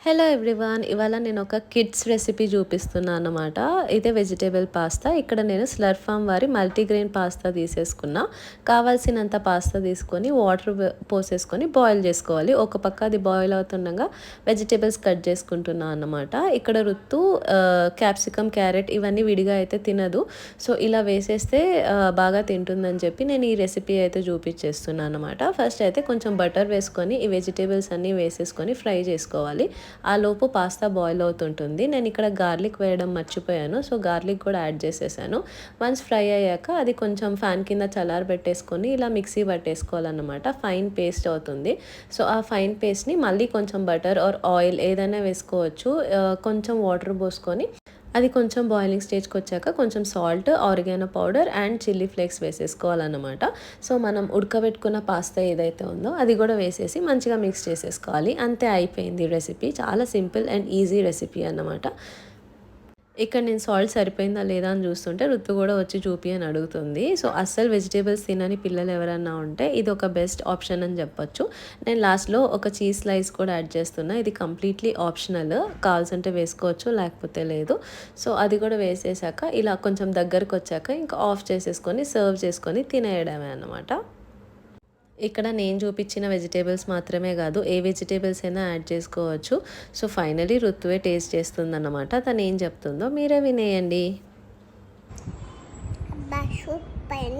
Hello everyone, ఇవాళ నేను ఒక కిడ్స్ రెసిపీ చూపిస్తున్నాను అన్నమాట. ఇదే వెజిటేబుల్ పాస్తా. ఇక్కడ నేను స్లర్ప్ ఫార్మ్ వారి మల్టీగ్రెయిన్ పాస్తా తీసేసుకున్నా. కావాల్సినంత పాస్తా తీసుకొని వాటర్ పోసేసుకొని బాయిల్ చేసుకోవాలి. ఒక పక్క అది బాయిల్ అవుతుండగా వెజిటేబుల్స్ కట్ చేసుకుంటున్నా అన్నమాట. ఇక్కడ రుత్తు క్యాప్సికమ్, క్యారెట్ ఇవన్నీ విడిగా అయితే తినదు. సో ఇలా వేసేస్తే బాగా తింటుందని చెప్పి నేను ఈ రెసిపీ అయితే చూపించేస్తున్నాను అన్నమాట. ఫస్ట్ అయితే కొంచెం బటర్ వేసుకొని ఈ వెజిటేబుల్స్ అన్నీ వేసేసుకొని ఫ్రై చేసుకోవాలి. ఆ లోపు పాస్తా బాయిల్ అవుతుంటుంది. నేను ఇక్కడ గార్లిక్ వేయడం మర్చిపోయాను. సో గార్లిక్ కూడా యాడ్ చేసేసాను. వన్స్ ఫ్రై అయ్యాక అది కొంచెం ఫ్యాన్ కింద చల్లారబెట్టేసుకొని ఇలా మిక్సీ పట్టేసుకోవాలన్నమాట. ఫైన్ పేస్ట్ అవుతుంది. సో ఆ ఫైన్ పేస్ట్ని మళ్ళీ కొంచెం బటర్ ఆర్ ఆయిల్ ఏదైనా వేసుకోవచ్చు. కొంచెం వాటర్ పోసుకొని అది కొంచెం బాయిలింగ్ స్టేజ్కి వచ్చాక కొంచెం salt, oregano powder and chilli flakes వేసేసుకోవాలన్నమాట. సో మనం ఉడకబెట్టుకున్న పాస్తా ఏదైతే ఉందో అది కూడా వేసేసి మంచిగా మిక్స్ చేసేసుకోవాలి. అంతే, అయిపోయింది రెసిపీ. చాలా సింపుల్ అండ్ ఈజీ రెసిపీ అన్నమాట. ఇక్కడ నేను సాల్ట్ సరిపోయిందా లేదా అని చూస్తుంటే రుత్తు కూడా వచ్చి చూపి అని అడుగుతుంది. సో అస్సలు వెజిటేబుల్స్ తినని పిల్లలు ఎవరన్నా ఉంటే ఇది ఒక బెస్ట్ ఆప్షన్ అని చెప్పొచ్చు. నేను లాస్ట్లో ఒక చీజ్ స్లైస్ కూడా యాడ్ చేస్తున్నా. ఇది కంప్లీట్లీ ఆప్షనల్, కావాల్సింటే వేసుకోవచ్చు లేకపోతే లేదు. సో అది కూడా వేసేసాక ఇలా కొంచెం దగ్గరకు వచ్చాక ఇంకా ఆఫ్ చేసేసుకొని సర్వ్ చేసుకొని తినేయడమే అన్నమాట. ఇక్కడ నేను చూపించిన వెజిటేబుల్స్ మాత్రమే కాదు, ఏ వెజిటేబుల్స్ అయినా యాడ్ చేసుకోవచ్చు. సో ఫైనలీ రుత్తువే టేస్ట్ చేస్తుందన్నమాట. తను ఏం చెప్తుందో మీరే వినేయండి. సూపర్